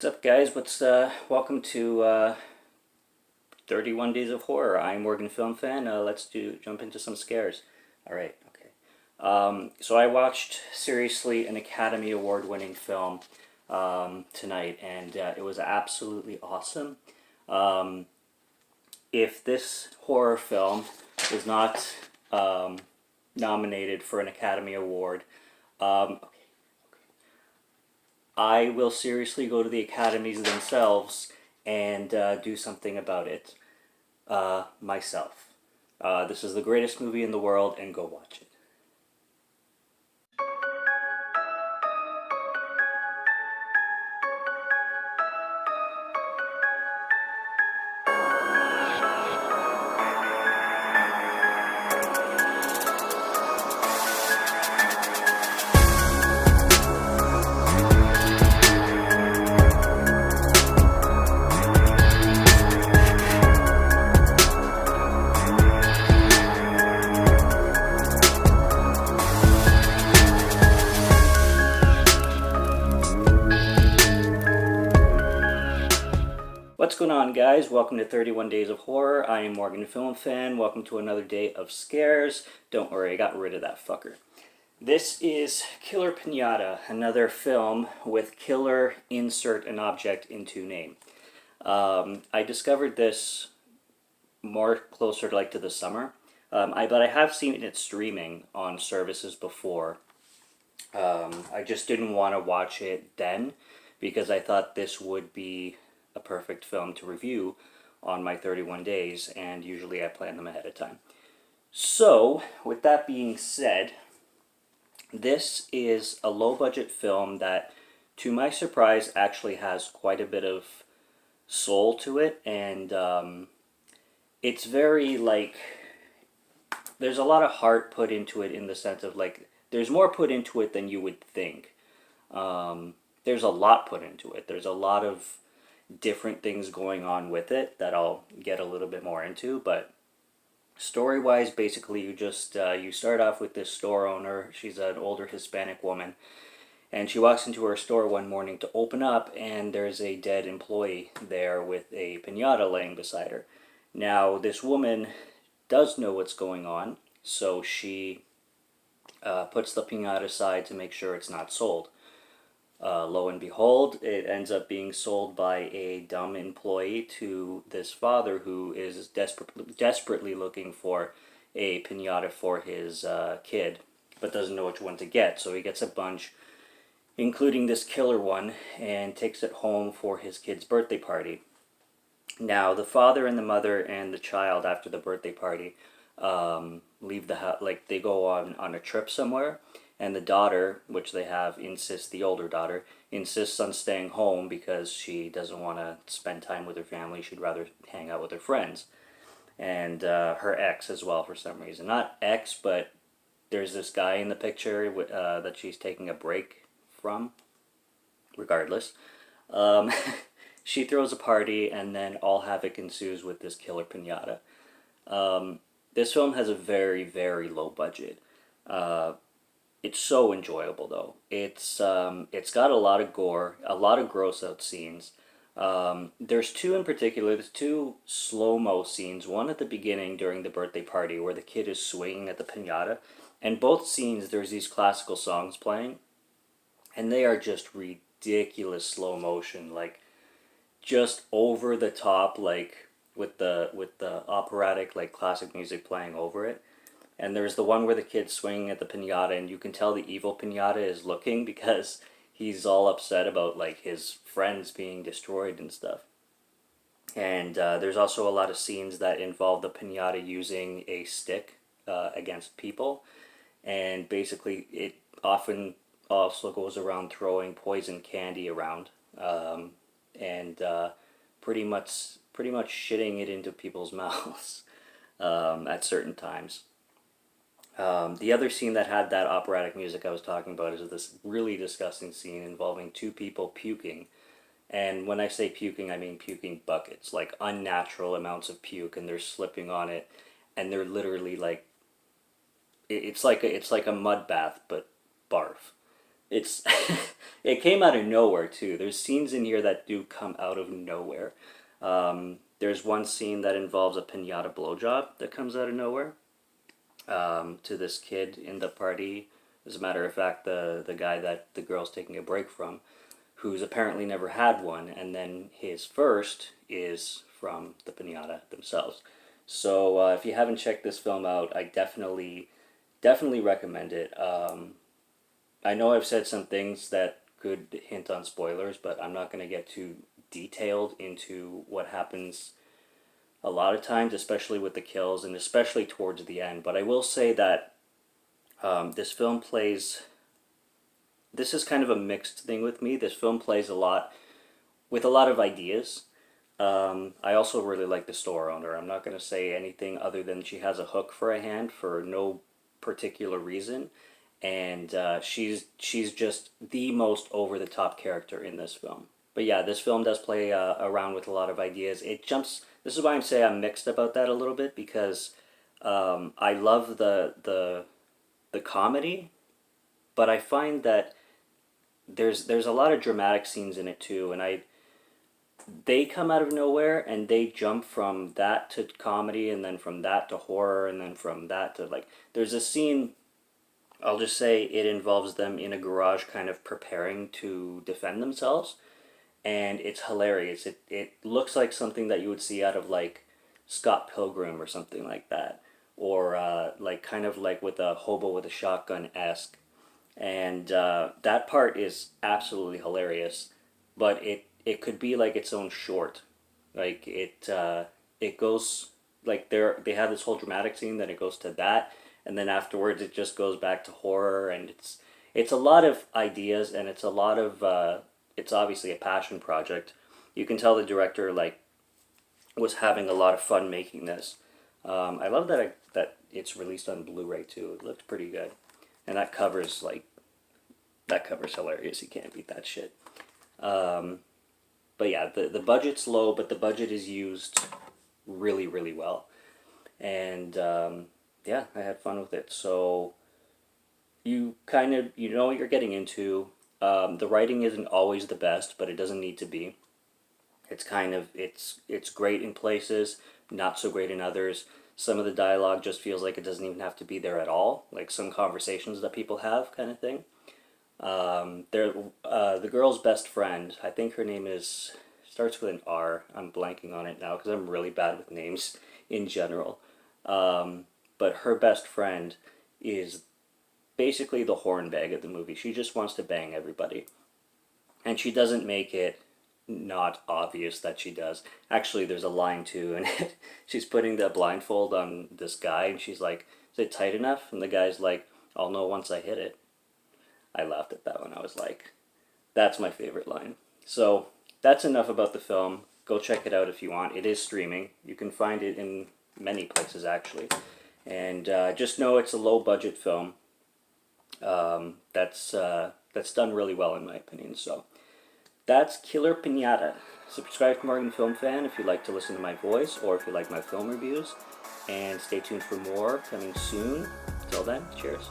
What's up, guys? Welcome to 31 Days of Horror. I'm Morgan Film Fan. Let's jump into some scares. All right, okay. So I watched seriously an Academy Award-winning film tonight, and it was absolutely awesome. If this horror film is not nominated for an Academy Award, I will seriously go to the academies themselves and do something about it myself. This is the greatest movie in the world, and go watch it. What's going on, guys? Welcome to 31 Days of Horror. I am Morgan Film Fan. Welcome to another day of scares. Don't worry, I got rid of that fucker. This is Killer Piñata, another film with killer insert an object into name. I discovered this more closer to the summer, but I have seen it streaming on services before. I just didn't want to watch it then because I thought this would be a perfect film to review on my 31 days, and usually I plan them ahead of time. So, with that being said, this is a low-budget film that, to my surprise, actually has quite a bit of soul to it, and it's very, there's a lot of heart put into it in the sense of, there's more put into it than you would think. There's a lot put into it. There's a lot of different things going on with it that I'll get a little bit more into, but story-wise, basically you start off with this store owner. She's an older Hispanic woman, and she walks into her store one morning to open up, and there's a dead employee there with a piñata laying beside her. Now, this woman does know what's going on, so she puts the piñata aside to make sure it's not sold. Lo and behold, it ends up being sold by a dumb employee to this father who is desperately looking for a piñata for his kid, but doesn't know which one to get. So he gets a bunch, including this killer one, and takes it home for his kid's birthday party. Now, the father and the mother and the child, after the birthday party, leave the house, they go on a trip somewhere. And the daughter, which they have, the older daughter, insists on staying home because she doesn't want to spend time with her family. She'd rather hang out with her friends. And her ex as well, for some reason. Not ex, but there's this guy in the picture that she's taking a break from. Regardless. She throws a party, and then all havoc ensues with this killer piñata. This film has a very, very low budget. It's so enjoyable, though. It's got a lot of gore, a lot of gross out scenes. There's two in particular. There's two SloMo scenes. One at the beginning during the birthday party where the kid is swinging at the piñata. And both scenes, there's these classical songs playing. And they are just ridiculous slow motion. Just over the top, with the operatic, classic music playing over it. And there's the one where the kid's swinging at the piñata, and you can tell the evil piñata is looking because he's all upset about, his friends being destroyed and stuff. And there's also a lot of scenes that involve the piñata using a stick against people. And basically, it often also goes around throwing poison candy around. And pretty much shitting it into people's mouths at certain times. The other scene that had that operatic music I was talking about is this really disgusting scene involving two people puking. And when I say puking, I mean puking buckets, unnatural amounts of puke, and they're slipping on it, and they're literally it's like a mud bath, but barf. it's it came out of nowhere too. There's scenes in here that do come out of nowhere. There's one scene that involves a piñata blowjob that comes out of nowhere to this kid in the party. As a matter of fact, the guy that the girl's taking a break from, who's apparently never had one, and then his first is from the piñata themselves. So if you haven't checked this film out, I definitely recommend it. I know I've said some things that could hint on spoilers, but I'm not going to get too detailed into what happens a lot of times, especially with the kills and especially towards the end. But I will say that this film plays. This is kind of a mixed thing with me. This film plays a lot with a lot of ideas. I also really like the store owner. I'm not going to say anything other than she has a hook for a hand for no particular reason, and she's just the most over the top character in this film. But yeah, this film does play around with a lot of ideas. It jumps. This is why I'm mixed about that a little bit, because I love the comedy, but I find that there's a lot of dramatic scenes in it too, and they come out of nowhere and they jump from that to comedy and then from that to horror and then from that to like there's a scene, I'll just say it involves them in a garage kind of preparing to defend themselves, and it's hilarious. It looks like something that you would see out of like Scott Pilgrim or something like that, or like kind of like with a hobo with a shotgun-esque, and that part is absolutely hilarious, but it could be like its own short. Like it goes like they have this whole dramatic scene, then it goes to that, and then afterwards it just goes back to horror, and it's a lot of ideas, and it's a lot of it's obviously a passion project. You can tell the director like was having a lot of fun making this. I love that it's released on Blu-ray too. It looked pretty good, and that cover's hilarious. You can't beat that shit. But yeah, the budget's low, but the budget is used really, really well. And yeah, I had fun with it. So you know what you're getting into. The writing isn't always the best, but it doesn't need to be. It's great in places, not so great in others. Some of the dialogue just feels like it doesn't even have to be there at all, like some conversations that people have, kind of thing. The girl's best friend, I think her name starts with an R. I'm blanking on it now because I'm really bad with names in general. But her best friend is basically the hornbag of the movie. She just wants to bang everybody. And she doesn't make it not obvious that she does. Actually, there's a line too, and she's putting the blindfold on this guy, and she's like, "Is it tight enough?" And the guy's like, "I'll know once I hit it." I laughed at that one. I was like, that's my favorite line. So that's enough about the film. Go check it out if you want. It is streaming. You can find it in many places, actually. And just know it's a low-budget film that's done really well, in my opinion. So that's Killer Piñata. Subscribe to Morgan Film Fan if you like to listen to my voice or if you like my film reviews. And stay tuned for more coming soon. Till then, cheers.